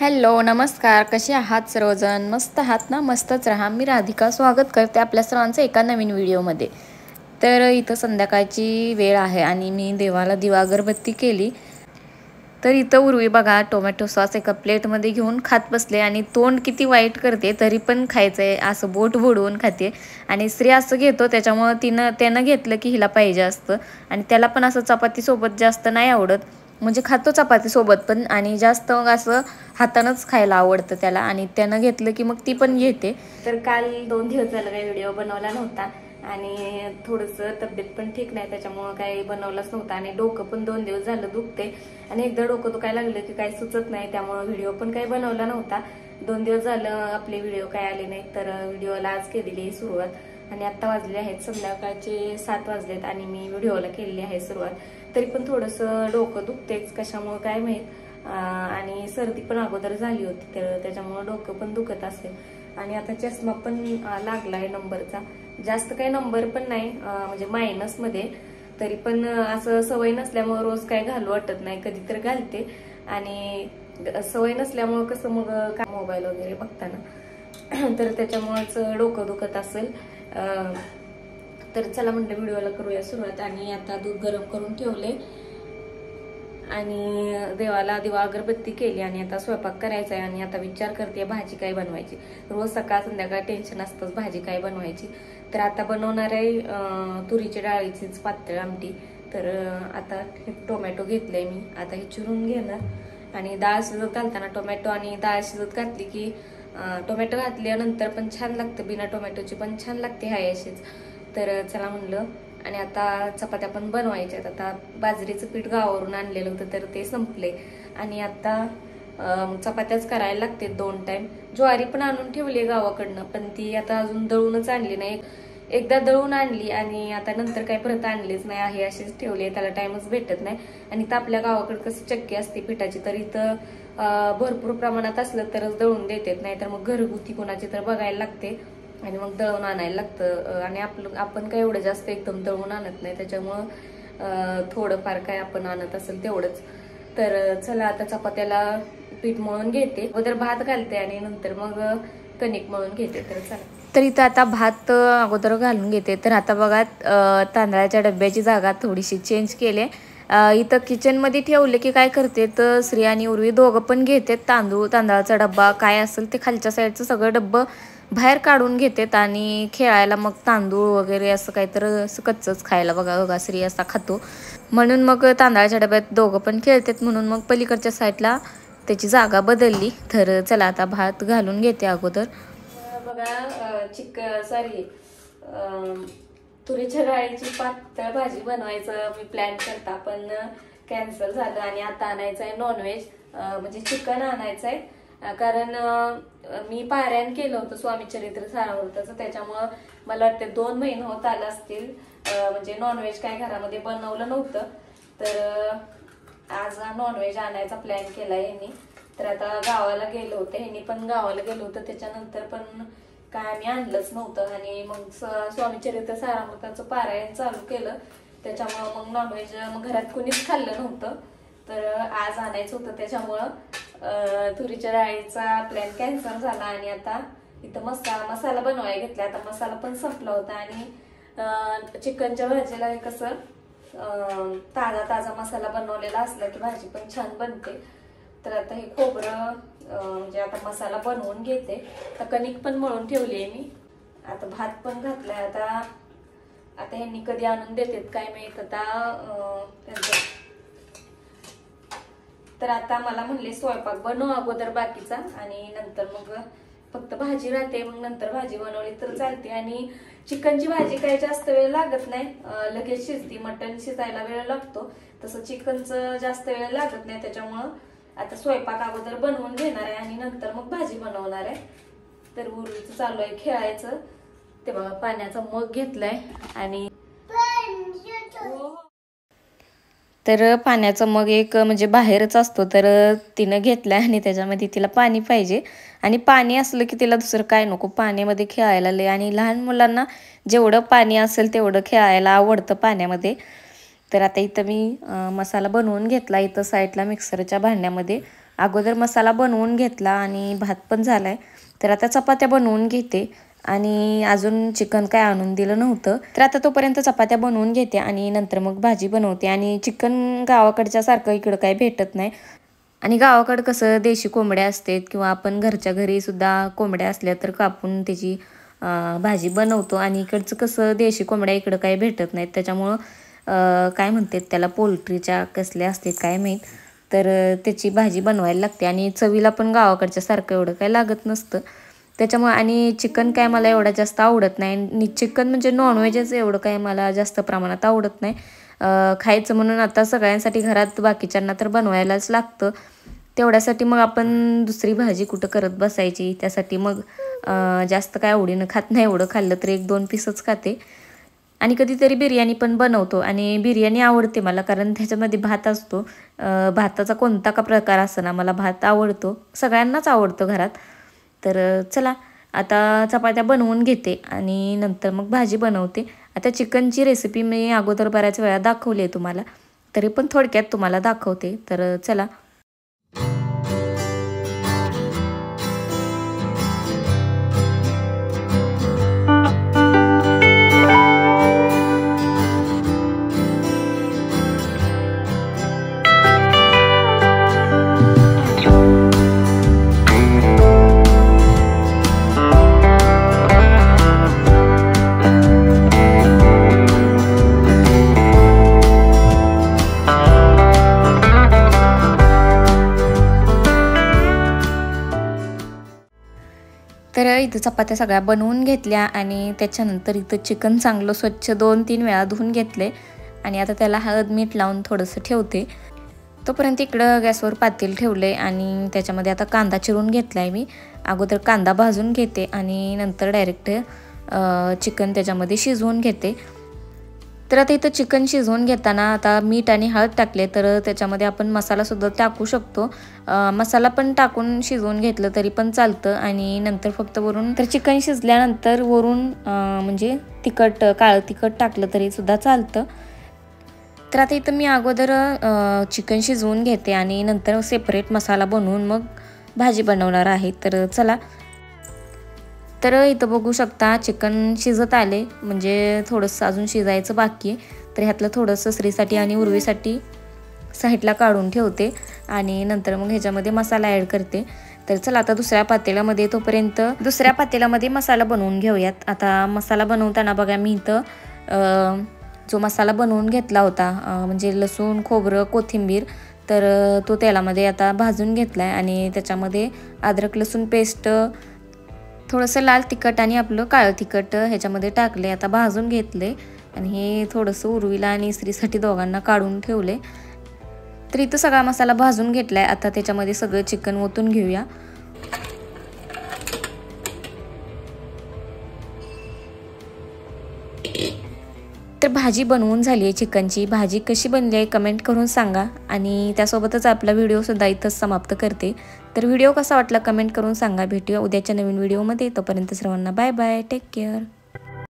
Hello नमस्कार, कसे आहात सर्वजण? मस्त आहात ना? मस्तच राहा. मी राधिका स्वागत करते आपल्या सर्वांचं एका नवीन व्हिडिओमध्ये. तर इथं संध्याकाळची वेळ आहे आणि मी देवाला दिवा अगरबत्ती केली. तर इथं उर्वी बघा टोमॅटो सॉस एका प्लेटमध्ये घेऊन खात बसले आणि तोंड किती वाईट करते तरी पण खायचं आहे असं बोट बुडवून खाते. आणि स्त्री असं घेतो त्याच्यामुळं त्यानं घेतलं की हिला पाहिजे असतं. आणि त्याला पण असं चपातीसोबत जास्त नाही आवडत, म्हणजे खातो चपातीसोबत पण, आणि जास्त मग असं हातानंच खायला आवडतं त्याला. आणि त्यानं घेतलं की मग ती पण घेते. तर काल 2 दिवस झालं काही व्हिडिओ बनवला नव्हता आणि थोडंसं तब्येत पण ठीक नाही त्याच्यामुळं काही बनवलंच नव्हतं. आणि डोकं पण 2 दिवस झालं दुखते आणि एकदा डोकं दुखायला लागलं की काही सुचत नाही, त्यामुळं व्हिडिओ पण काही बनवला नव्हता. 2 दिवस झालं आपले व्हिडिओ काय आले नाहीत, तर व्हिडिओला आज केलेली आहे सुरुवात. आणि आत्ता वाजले आहेत संध्याकाळचे 7 वाजलेत आणि मी व्हिडिओला केलेली आहे सुरुवात. तरी पण थोडंसं डोकं दुखतेच, कशामुळं काय माहीत. आणि सर्दी पण अगोदर झाली होती तर त्याच्यामुळं डोकं पण दुखत असेल. आणि आता चष्मा पण लागलाय नंबरचा. जास्त काही नंबर पण नाही, म्हणजे मायनसमध्ये. तरी पण असं सवय नसल्यामुळे रोज काय घालू वाटत नाही, कधी तर घालते. आणि सवय नसल्यामुळं कसं मग काय मोबाईल वगैरे बघताना तर त्याच्यामुळेच डोकं दुखत असेल. तर चला म्हटलं व्हिडिओला करूया सुरुवात. आणि आता दूध गरम करून ठेवले आणि देवाला दिवा अगरबत्ती केली आणि आता स्वयंपाक करायचा आहे. आणि आता विचार करते भाजी काय बनवायची. रोज सकाळ संध्याकाळ टेन्शन असतंच भाजी काय बनवायची. तर आता बनवणार आहे तुरीच्या डाळीचीच पातळ आमटी. तर आता टोमॅटो घेतले मी, आता हे चिरून घेणार. आणि डाळ शिजत घालताना टोमॅटो आणि डाळ शिजत घातली की टोमॅटो घातल्यानंतर पण छान लागतं, बिना टोमॅटोची पण छान लागते हाय अशीच. तर चला म्हणलं. आणि आता चपात्या पण बनवायच्यात. आता बाजरीचं पीठ गावावरून आणलेलं होतं तर ते संपले आणि आता चपात्याच करायला लागते 2 टाइम. ज्वारी पण आणून ठेवली गावाकडनं, पण ती आता अजून दळूनच आणली नाही. एकदा दळून आणली आणि आता नंतर काही परत आणलीच नाही, आहे अशीच ठेवली, त्याला टाइमच भेटत नाही. आणि तर आपल्या गावाकडे कसं चक्की असते पिठाची, तर इथं भरपूर प्रमाणात असलं तरच दळून देतात, नाही तर मग घरगुती कोणाची तर बघायला लागते आणि मग दळून आणायला लागतं. आणि आपण काय एवढं जास्त एकदम दळून आणत नाही, त्याच्यामुळं थोडंफार काय आपण आणत असेल तेवढंच. तर चला आता चपात्याला पीठ मळून घेते, अगोदर भात घालते आणि नंतर मग कणिक मळून घेते. तर चला. तर इथं आता भात अगोदर घालून घेते. तर आता बघा तांदळाच्या डब्याची जागा थोडीशी चेंज केली. इथं किचनमध्ये ठेवले की काय करते तर श्री आणि उर्वी दोघं पण घेते तांदळाचा डब्बा काय असेल ते खालच्या साईडचं सगळं डब्बं बाहेर काढून घेतात आणि खेळायला मग तांदूळ वगैरे असं काहीतरी असं कच्चंच खायला बघा श्री असा खातो. म्हणून मग तांदळाच्या डब्यात दोघं पण खेळतात, म्हणून मग पलीकडच्या साईडला त्याची जागा बदलली. तर चला आता भात घालून घेते अगोदर. बघा तुरीच्या डाळीची पातळ भाजी बनवायचं मी प्लॅन करता, पण कॅन्सल झालं. आणि आता आणायचं आहे नॉनव्हेज, म्हणजे चिकन आणायचं आहे. कारण मी पारायण केलं होतं स्वामी चरित्र सारामृताचं, त्याच्यामुळं मला वाटतं 2 महिने होत आले असतील, म्हणजे नॉनव्हेज काय घरामध्ये बनवलं नव्हतं. तर आज नॉनव्हेज आणायचा प्लॅन केला यांनी. तर आता गावाला गेलो होते, ह्यांनी पण गावाला गेलो होतं, त्याच्यानंतर पण काय आम्ही आणलंच नव्हतं. आणि मग स्वामी चरित्र सारामृताचं पारायण चालू केलं, त्याच्यामुळं मग नॉनव्हेज मग घरात कुणीच खाल्लं नव्हतं. तर आज आणायचं होतं, त्याच्यामुळं तुरीच्या डाळीचा प्लॅन कॅन्सल झाला. आणि आता इथं मसाला बनवायला घेतला. आता मसाला पण संपला होता आणि चिकनच्या भाजीला कसं ताजा मसाला बनवलेला असला की भाजी पण छान बनते. तर आता हे खोबरं म्हणजे आता मसाला बनवून घेते. तर कणिक पण मळून ठेवली आहे मी, आता भात पण घातलाय. आता ह्यांनी कधी आणून देतात काय माहित आता त्यांचं. तर आता मला म्हणले स्वयंपाक बनव अगोदर बाकीचा आणि नंतर मग फक्त भाजी राहते, मग नंतर भाजी बनवली तर चालते. आणि चिकनची भाजी काही जास्त वेळ लागत नाही, लगेच शिजती. मटण शिजायला वेळ लागतो, तसं चिकनचं जास्त वेळ लागत नाही. त्याच्यामुळं आता स्वयंपाक अगोदर बनवून घेणार आहे आणि नंतर मग भाजी बनवणार आहे. तर उर्वीचं चालू आहे खेळायचं. ते बघा पाण्याचा मग घेतलाय आणि तर पाण्याचा मग एक म्हणजे बाहेरच असतो, तर तिनं घेतलाय आणि त्याच्यामध्ये तिला पाणी पाहिजे. आणि पाणी असलं की तिला दुसरं काय नको, पाण्यामध्ये खेळायला लय. आणि लहान मुलांना जेवढं पाणी असेल तेवढं खेळायला आवडतं पाण्यामध्ये. तर आता इथं मी मसाला बनवून घेतला इथं साईडला मिक्सरच्या भांड्यामध्ये. अगोदर मसाला बनवून घेतला आणि भात पण झालाय. तर आता चपात्या बनवून घेते आणि अजून चिकन काय आणून दिलं नव्हतं. तर आता तोपर्यंत चपात्या बनवून घेते आणि नंतर मग भाजी बनवते. आणि चिकन गावाकडच्या सारखं इकडं काही भेटत नाही. आणि गावाकडं कसं देशी कोंबड्या असतात किंवा आपण घरच्या घरी सुद्धा कोंबड्या असल्या तर कापून त्याची भाजी बनवतो. आणि इकडचं कसं देशी कोंबड्या इकडं काही भेटत नाहीत. त्याच्यामुळं काय म्हणतात त्याला, पोल्ट्रीच्या कसल्या असतात काय माहीत, तर त्याची भाजी बनवायला लागते. आणि चवीला पण गावाकडच्या सारखं एवढं काय लागत नसतं. त्याच्यामुळे आणि चिकन काय मला एवढं जास्त आवडत नाही. आणि चिकन म्हणजे नॉनव्हेजच एवढं काय मला जास्त प्रमाणात आवडत नाही. खायचं म्हणून आता सगळ्यांसाठी घरात बाकीच्यांना तर बनवायलाच लागतं. तेवढ्यासाठी मग आपण दुसरी भाजी कुठं करत बसायची. त्यासाठी मग जास्त काय आवडीनं खात नाही. एवढं खाल्लं तर 1-2 पीसच खाते. आणि कधीतरी बिर्याणी पण बनवतो. आणि बिर्याणी आवडते मला, कारण त्याच्यामध्ये भात असतो. भाताचा कोणता का प्रकार असना, मला भात आवडतो. सगळ्यांनाच आवडतो घरात. तर चला आता चपात्या बनवून घेते आणि नंतर मग भाजी बनवते. आता चिकनची रेसिपी मी अगोदर बऱ्याच वेळा दाखवली आहे तुम्हाला, तरी पण थोडक्यात तुम्हाला दाखवते. तर चला. तर इथं चपात्या सगळ्या बनवून घेतल्या आणि त्याच्यानंतर इथं चिकन चांगलं स्वच्छ 2-3 वेळा धुवून घेतले. आणि आता त्याला हळद मीठ लावून थोडंसं ठेवते. तोपर्यंत इकडं गॅसवर पातेल ठेवले आणि त्याच्यामध्ये आता कांदा चिरून घेतला आहे मी. अगोदर कांदा भाजून घेते आणि नंतर डायरेक्ट चिकन त्याच्यामध्ये शिजवून घेते. तर आता इथं चिकन शिजवून घेताना आता मीठ आणि हळद टाकले, तर त्याच्यामध्ये आपण मसालासुद्धा टाकू शकतो. मसाला पण टाकून शिजवून घेतलं तरी पण चालतं. आणि नंतर फक्त वरून, तर चिकन शिजल्यानंतर वरून म्हणजे तिखट, काळं तिखट टाकलं तरी सुद्धा चालतं. तर आता इथं मी अगोदर चिकन शिजवून घेते आणि नंतर सेपरेट मसाला बनवून मग भाजी बनवणार आहे. तर चला. तर इथं बघू शकता चिकन शिजत आले, म्हणजे थोडंसं अजून शिजायचं बाकी आहे. तर ह्यातलं थोडंसं श्रीसाठी आणि उर्वीसाठी साईडला काढून ठेवते आणि नंतर मग ह्याच्यामध्ये मसाला ॲड करते. तर चला आता दुसऱ्या पातेल्यामध्ये मसाला बनवून घेऊयात. आता मसाला बनवताना बघा मी इथं जो मसाला बनवून घेतला होता, म्हणजे लसूण, खोबरं, कोथिंबीर, तर तो तेलामध्ये आता भाजून घेतला आहे. आणि त्याच्यामध्ये अद्रक लसूण पेस्ट, थोडंसं लाल तिखट आणि आपलं काळं तिखट ह्याच्यामध्ये टाकले. आता भाजून घेतले आणि हे थोडंसं उर्वीला आणि स्त्रीसाठी दोघांना काढून ठेवले. तर इथं सगळा मसाला भाजून घेतला आहे. आता त्याच्यामध्ये सगळं चिकन ओतून घेऊया. तर भाजी बनवून झाली आहे चिकनची. भाजी कशी बनली आहे कमेंट करून सांगा. आणि त्यासोबतच आपला व्हिडिओसुद्धा इथंच समाप्त करते. तर व्हिडिओ कसा वाटला कमेंट करून सांगा. भेटूया उद्याच्या नवीन व्हिडिओमध्ये. तोपर्यंत सर्वांना बाय बाय, टेक केअर.